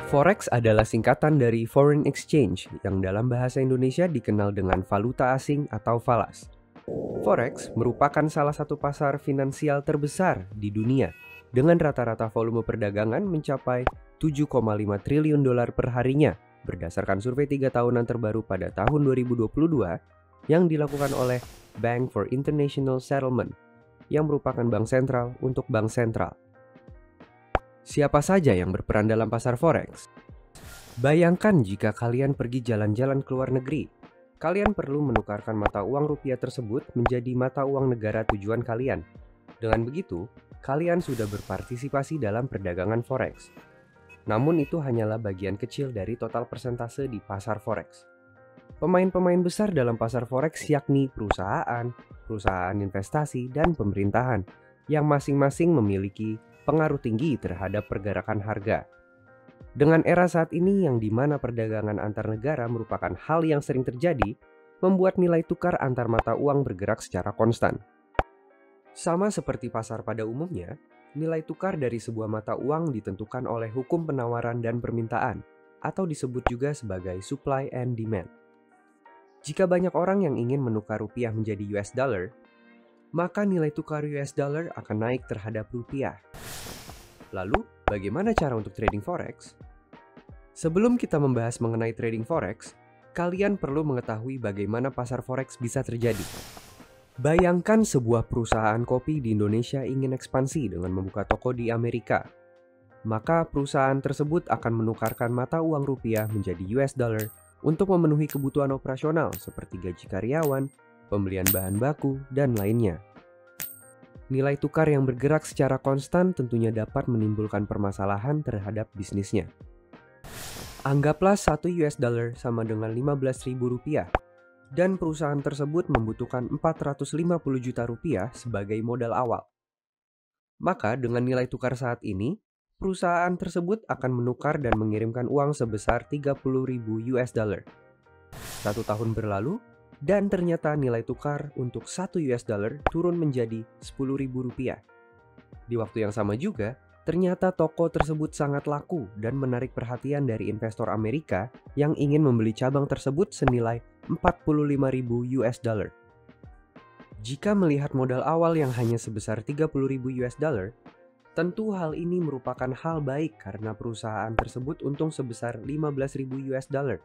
Forex adalah singkatan dari foreign exchange yang dalam bahasa Indonesia dikenal dengan valuta asing atau falas. Forex merupakan salah satu pasar finansial terbesar di dunia dengan rata-rata volume perdagangan mencapai 7,5 triliun dolar per harinya berdasarkan survei 3 tahunan terbaru pada tahun 2022 yang dilakukan oleh Bank for International Settlement yang merupakan bank sentral untuk bank sentral. Siapa saja yang berperan dalam pasar forex? Bayangkan jika kalian pergi jalan-jalan ke luar negeri. Kalian perlu menukarkan mata uang rupiah tersebut menjadi mata uang negara tujuan kalian. Dengan begitu, kalian sudah berpartisipasi dalam perdagangan forex. Namun itu hanyalah bagian kecil dari total persentase di pasar forex. Pemain-pemain besar dalam pasar forex yakni perusahaan, perusahaan investasi, dan pemerintahan yang masing-masing memiliki pengaruh tinggi terhadap pergerakan harga. Dengan era saat ini yang dimana perdagangan antar negara merupakan hal yang sering terjadi, membuat nilai tukar antar mata uang bergerak secara konstan. Sama seperti pasar pada umumnya, nilai tukar dari sebuah mata uang ditentukan oleh hukum penawaran dan permintaan, atau disebut juga sebagai supply and demand. Jika banyak orang yang ingin menukar rupiah menjadi US dollar, maka nilai tukar US dollar akan naik terhadap rupiah. Lalu, bagaimana cara untuk trading forex? Sebelum kita membahas mengenai trading forex, kalian perlu mengetahui bagaimana pasar forex bisa terjadi. Bayangkan sebuah perusahaan kopi di Indonesia ingin ekspansi dengan membuka toko di Amerika. Maka perusahaan tersebut akan menukarkan mata uang rupiah menjadi US dollar untuk memenuhi kebutuhan operasional seperti gaji karyawan, pembelian bahan baku, dan lainnya. Nilai tukar yang bergerak secara konstan tentunya dapat menimbulkan permasalahan terhadap bisnisnya. Anggaplah 1 US dollar sama dengan 15.000 rupiah, dan perusahaan tersebut membutuhkan 450 juta rupiah sebagai modal awal. Maka dengan nilai tukar saat ini, perusahaan tersebut akan menukar dan mengirimkan uang sebesar 30.000 US dollar. 1 tahun berlalu, dan ternyata nilai tukar untuk 1 US dollar turun menjadi 10.000 rupiah. Di waktu yang sama juga, ternyata toko tersebut sangat laku dan menarik perhatian dari investor Amerika yang ingin membeli cabang tersebut senilai 45.000 US dollar. Jika melihat modal awal yang hanya sebesar 30.000 US dollar, tentu hal ini merupakan hal baik karena perusahaan tersebut untung sebesar 15.000 US dollar.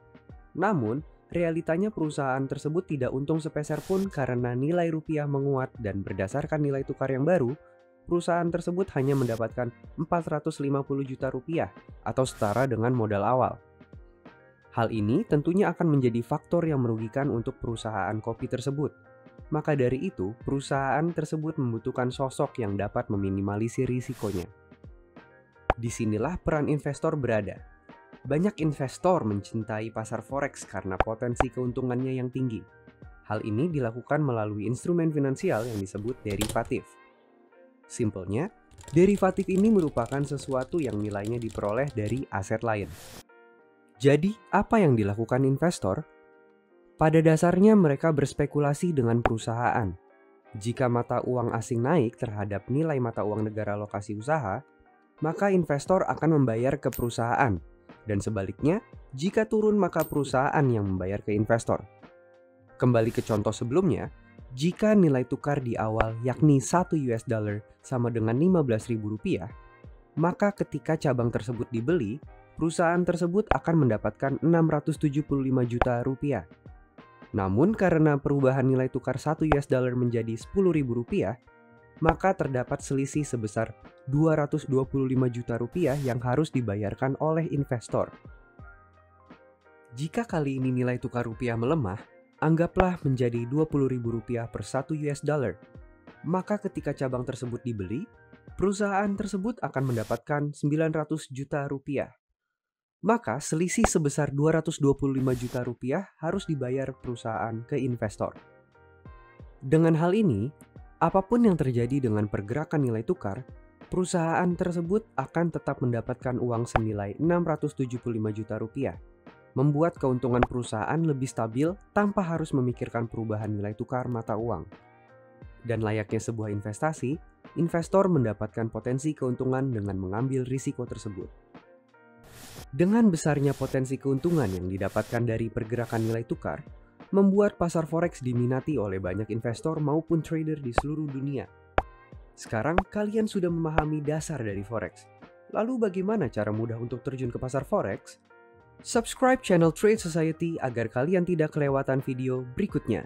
Namun, realitanya perusahaan tersebut tidak untung sepeser pun karena nilai rupiah menguat dan berdasarkan nilai tukar yang baru, perusahaan tersebut hanya mendapatkan 450 juta rupiah atau setara dengan modal awal. Hal ini tentunya akan menjadi faktor yang merugikan untuk perusahaan kopi tersebut. Maka dari itu, perusahaan tersebut membutuhkan sosok yang dapat meminimalisir risikonya. Disinilah peran investor berada. Banyak investor mencintai pasar forex karena potensi keuntungannya yang tinggi. Hal ini dilakukan melalui instrumen finansial yang disebut derivatif. Simpelnya, derivatif ini merupakan sesuatu yang nilainya diperoleh dari aset lain. Jadi, apa yang dilakukan investor? Pada dasarnya mereka berspekulasi dengan perusahaan. Jika mata uang asing naik terhadap nilai mata uang negara lokasi usaha, maka investor akan membayar ke perusahaan. Dan sebaliknya, jika turun maka perusahaan yang membayar ke investor. Kembali ke contoh sebelumnya, jika nilai tukar di awal yakni 1 US dollar sama dengan 15.000 rupiah, maka ketika cabang tersebut dibeli, perusahaan tersebut akan mendapatkan 675 juta rupiah. Namun karena perubahan nilai tukar 1 US dollar menjadi 10.000 rupiah, maka terdapat selisih sebesar 225 juta rupiah yang harus dibayarkan oleh investor. Jika kali ini nilai tukar rupiah melemah, anggaplah menjadi 20.000 rupiah per 1 US dollar. Maka ketika cabang tersebut dibeli, perusahaan tersebut akan mendapatkan 900 juta rupiah. Maka selisih sebesar 225 juta rupiah harus dibayar perusahaan ke investor. Dengan hal ini, apapun yang terjadi dengan pergerakan nilai tukar, perusahaan tersebut akan tetap mendapatkan uang senilai 675 juta rupiah, membuat keuntungan perusahaan lebih stabil tanpa harus memikirkan perubahan nilai tukar mata uang. Dan layaknya sebuah investasi, investor mendapatkan potensi keuntungan dengan mengambil risiko tersebut. Dengan besarnya potensi keuntungan yang didapatkan dari pergerakan nilai tukar, membuat pasar forex diminati oleh banyak investor maupun trader di seluruh dunia. Sekarang kalian sudah memahami dasar dari forex. Lalu bagaimana cara mudah untuk terjun ke pasar forex? Subscribe channel Trade Society agar kalian tidak kelewatan video berikutnya.